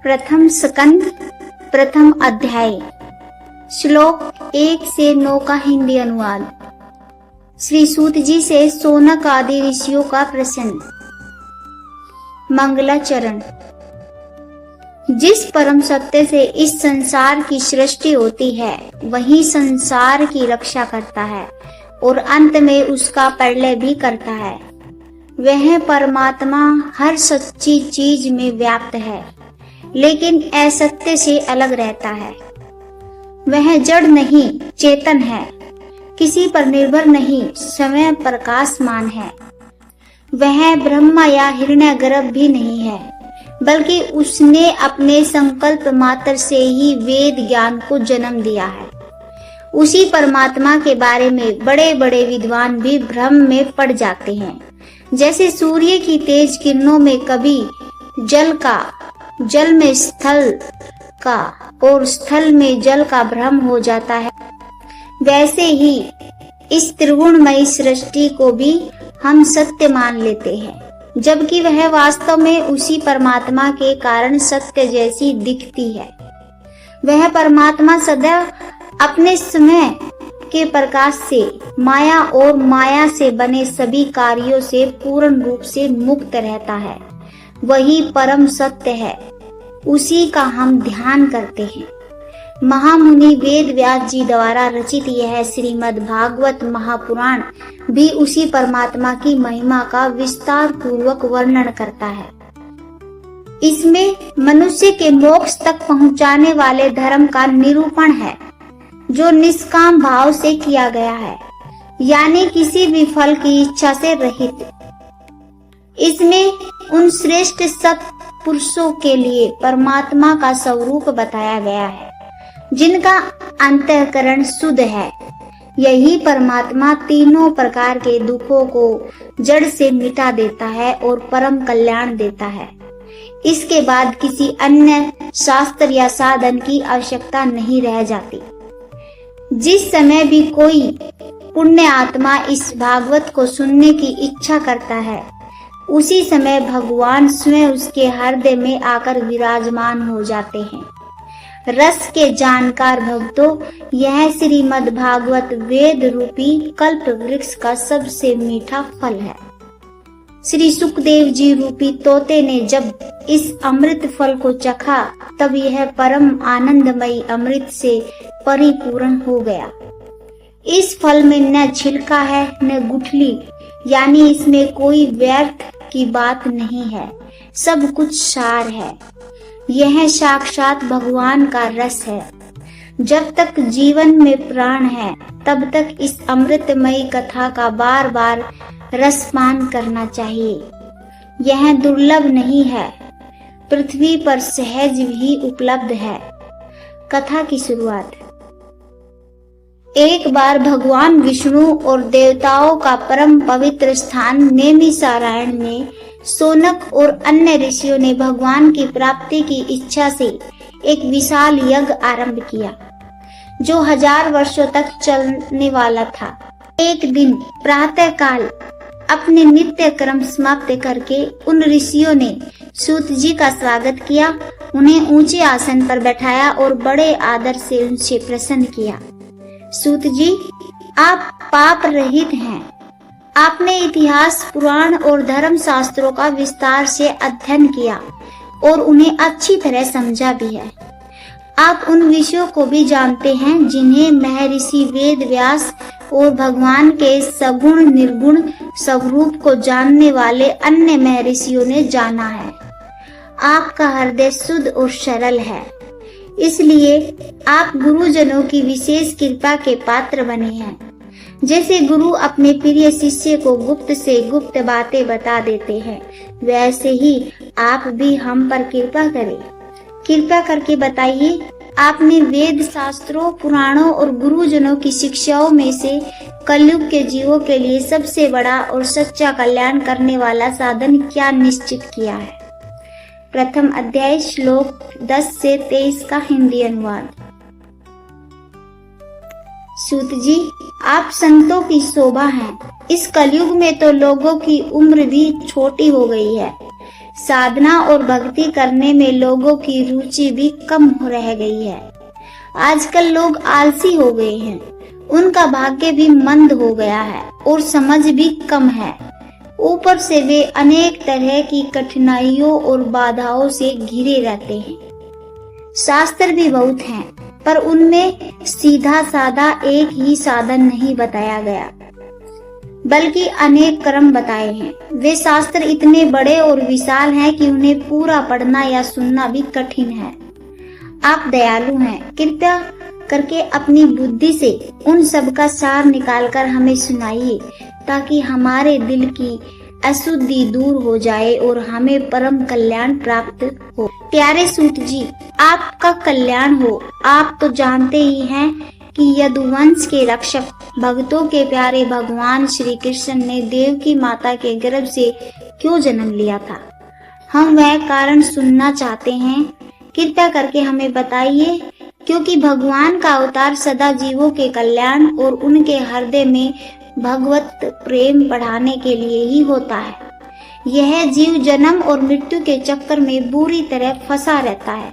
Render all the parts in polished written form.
प्रथम स्कंद प्रथम अध्याय श्लोक 1 से 9 का हिंदी अनुवाद। श्री सूत जी से सोनक आदि ऋषियों का प्रश्न। मंगलाचरण। जिस परम सत्य से इस संसार की सृष्टि होती है वही संसार की रक्षा करता है और अंत में उसका प्रलय भी करता है। वह परमात्मा हर सच्ची चीज में व्याप्त है, लेकिन असत्य से अलग रहता है। वह जड़ नहीं, चेतन है, किसी पर निर्भर नहीं, स्वयं प्रकाशमान है। वह ब्रह्मा या हिरण्यगर्भ भी नहीं है, बल्कि उसने अपने संकल्प मात्र से ही वेद ज्ञान को जन्म दिया है। उसी परमात्मा के बारे में बड़े बड़े विद्वान भी भ्रम में पड़ जाते हैं। जैसे सूर्य की तेज किरणों में कभी जल में स्थल का और स्थल में जल का भ्रम हो जाता है, वैसे ही इस त्रिगुणमयी सृष्टि को भी हम सत्य मान लेते हैं, जबकि वह वास्तव में उसी परमात्मा के कारण सत्य जैसी दिखती है। वह परमात्मा सदैव अपने समय के प्रकाश से माया और माया से बने सभी कार्यों से पूर्ण रूप से मुक्त रहता है। वही परम सत्य है, उसी का हम ध्यान करते हैं। महामुनि वेद व्यास जी द्वारा रचित यह श्रीमद् भागवत महापुराण भी उसी परमात्मा की महिमा का विस्तार पूर्वक वर्णन करता है। इसमें मनुष्य के मोक्ष तक पहुंचाने वाले धर्म का निरूपण है, जो निष्काम भाव से किया गया है, यानी किसी भी फल की इच्छा से रहित। इसमें उन श्रेष्ठ सत्पुरुषों के लिए परमात्मा का स्वरूप बताया गया है, जिनका अंतःकरण शुद्ध है। यही परमात्मा तीनों प्रकार के दुखों को जड़ से मिटा देता है और परम कल्याण देता है। इसके बाद किसी अन्य शास्त्र या साधन की आवश्यकता नहीं रह जाती। जिस समय भी कोई पुण्य आत्मा इस भागवत को सुनने की इच्छा करता है, उसी समय भगवान स्वयं उसके हृदय में आकर विराजमान हो जाते हैं। रस के जानकार भक्तों, यह श्रीमद् भागवत वेद रूपी कल्प वृक्ष का सबसे मीठा फल है। श्री सुखदेव जी रूपी तोते ने जब इस अमृत फल को चखा, तब यह परम आनंदमयी अमृत से परिपूर्ण हो गया। इस फल में न छिलका है न गुठली, यानी इसमें कोई व्यर्थ की बात नहीं है, सब कुछ सार है। यह साक्षात भगवान का रस है। जब तक जीवन में प्राण है, तब तक इस अमृतमयी कथा का बार बार रसपान करना चाहिए। यह दुर्लभ नहीं है, पृथ्वी पर सहज भी उपलब्ध है। कथा की शुरुआत। एक बार भगवान विष्णु और देवताओं का परम पवित्र स्थान नैमिषारण्य में सोनक और अन्य ऋषियों ने भगवान की प्राप्ति की इच्छा से एक विशाल यज्ञ आरंभ किया, जो 1000 वर्षों तक चलने वाला था। एक दिन प्रातः काल अपने नित्य कर्म समाप्त करके उन ऋषियों ने सूत जी का स्वागत किया, उन्हें ऊंचे आसन पर बैठाया और बड़े आदर से उनसे प्रसन्न किया। सूत जी, आप पाप रहित हैं। आपने इतिहास, पुराण और धर्म शास्त्रों का विस्तार से अध्ययन किया और उन्हें अच्छी तरह समझा भी है। आप उन विषयों को भी जानते हैं जिन्हें महर्षि वेद व्यास और भगवान के सगुण निर्गुण स्वरूप को जानने वाले अन्य महर्षियों ने जाना है। आपका हृदय शुद्ध और सरल है, इसलिए आप गुरुजनों की विशेष कृपा के पात्र बने हैं। जैसे गुरु अपने प्रिय शिष्य को गुप्त से गुप्त बातें बता देते हैं, वैसे ही आप भी हम पर कृपा करें। कृपा करके बताइए, आपने वेद शास्त्रों, पुराणों और गुरुजनों की शिक्षाओं में से कलयुग के जीवों के लिए सबसे बड़ा और सच्चा कल्याण करने वाला साधन क्या निश्चित किया है। प्रथम अध्याय श्लोक 10 से 23 का हिंदी अनुवाद। सूत जी, आप संतों की शोभा हैं। इस कलयुग में तो लोगों की उम्र भी छोटी हो गई है। साधना और भक्ति करने में लोगों की रुचि भी कम रह गई है। आजकल लोग आलसी हो गए हैं, उनका भाग्य भी मंद हो गया है और समझ भी कम है। ऊपर से वे अनेक तरह की कठिनाइयों और बाधाओं से घिरे रहते हैं। शास्त्र भी बहुत हैं, पर उनमें सीधा साधा एक ही साधन नहीं बताया गया, बल्कि अनेक क्रम बताए हैं। वे शास्त्र इतने बड़े और विशाल हैं कि उन्हें पूरा पढ़ना या सुनना भी कठिन है। आप दयालु हैं, कृपया करके अपनी बुद्धि से उन सब का सार निकालकर हमें सुनाइए, ताकि हमारे दिल की अशुद्धि दूर हो जाए और हमें परम कल्याण प्राप्त हो। प्यारे सूत जी, आपका कल्याण हो। आप तो जानते ही हैं कि यदुवंश के रक्षक भक्तों के प्यारे भगवान श्री कृष्ण ने देवकी माता के गर्भ से क्यों जन्म लिया था। हम वह कारण सुनना चाहते हैं, कृपया करके हमें बताइए। क्योंकि भगवान का अवतार सदा जीवों के कल्याण और उनके हृदय में भगवत प्रेम बढ़ाने के लिए ही होता है। यह जीव जन्म और मृत्यु के चक्कर में बुरी तरह फंसा रहता है,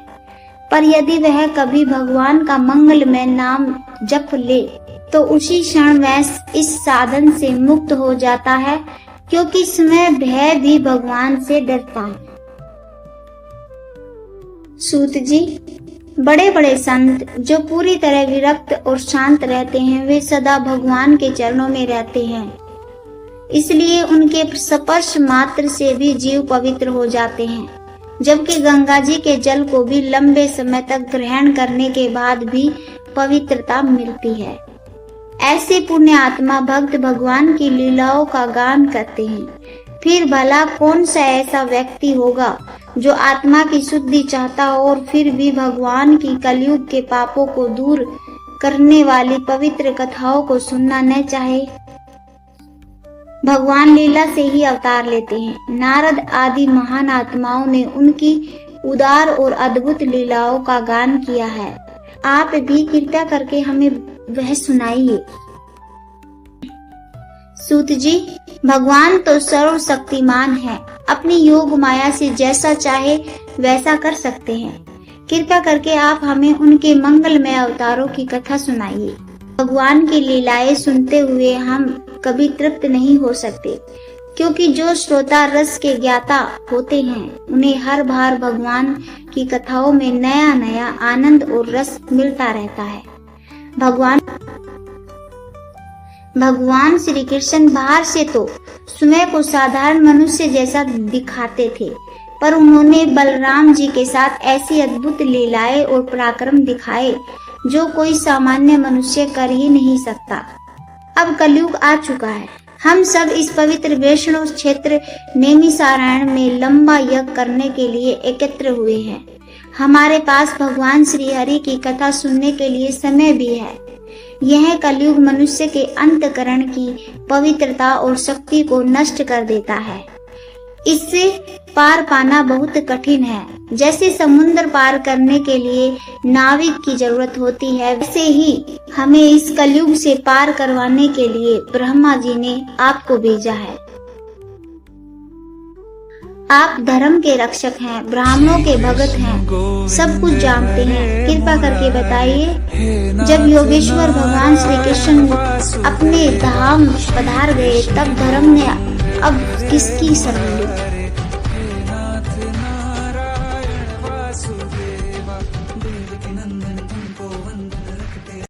पर यदि वह कभी भगवान का मंगलमय नाम जप ले तो उसी क्षण वह इस साधन से मुक्त हो जाता है, क्योंकि इसमें भय भी भगवान से डरता है। सूत जी, बड़े बड़े संत जो पूरी तरह विरक्त और शांत रहते हैं, वे सदा भगवान के चरणों में रहते हैं, इसलिए उनके स्पर्श मात्र से भी जीव पवित्र हो जाते हैं। जबकि गंगा जी के जल को भी लंबे समय तक ग्रहण करने के बाद भी पवित्रता मिलती है। ऐसे पुण्य आत्मा भक्त भगवान की लीलाओं का गान करते हैं। फिर भला कौन सा ऐसा व्यक्ति होगा जो आत्मा की शुद्धि चाहता हो और फिर भी भगवान की कलयुग के पापों को दूर करने वाली पवित्र कथाओं को सुनना न चाहे। भगवान लीला से ही अवतार लेते हैं। नारद आदि महान आत्माओं ने उनकी उदार और अद्भुत लीलाओं का गान किया है। आप भी कृपया करके हमें वह सुनाइए। सूत जी, भगवान तो सर्वशक्तिमान है, अपनी योग माया से जैसा चाहे वैसा कर सकते हैं। कृपया करके आप हमें उनके मंगलमय अवतारों की कथा सुनाइए। भगवान की लीलाएं सुनते हुए हम कभी तृप्त नहीं हो सकते, क्योंकि जो श्रोता रस के ज्ञाता होते हैं उन्हें हर बार भगवान की कथाओं में नया नया आनंद और रस मिलता रहता है। भगवान श्री कृष्ण बाहर से तो स्वयं को साधारण मनुष्य जैसा दिखाते थे, पर उन्होंने बलराम जी के साथ ऐसी अद्भुत लीलाएं और पराक्रम दिखाए जो कोई सामान्य मनुष्य कर ही नहीं सकता। अब कलयुग आ चुका है। हम सब इस पवित्र वैष्णव क्षेत्र नैमिषारण्य में लंबा यज्ञ करने के लिए एकत्र हुए हैं। हमारे पास भगवान श्री हरि की कथा सुनने के लिए समय भी है। यह कलयुग मनुष्य के अंतःकरण की पवित्रता और शक्ति को नष्ट कर देता है। इससे पार पाना बहुत कठिन है। जैसे समुद्र पार करने के लिए नाविक की जरूरत होती है, वैसे ही हमें इस कलयुग से पार करवाने के लिए ब्रह्मा जी ने आपको भेजा है। आप धर्म के रक्षक हैं, ब्राह्मणों के भगत हैं, सब कुछ जानते हैं। कृपा करके बताइए, जब योगेश्वर भगवान श्री कृष्ण अपने धाम पधार गए तब धर्म ने अब किसकी शरण ली?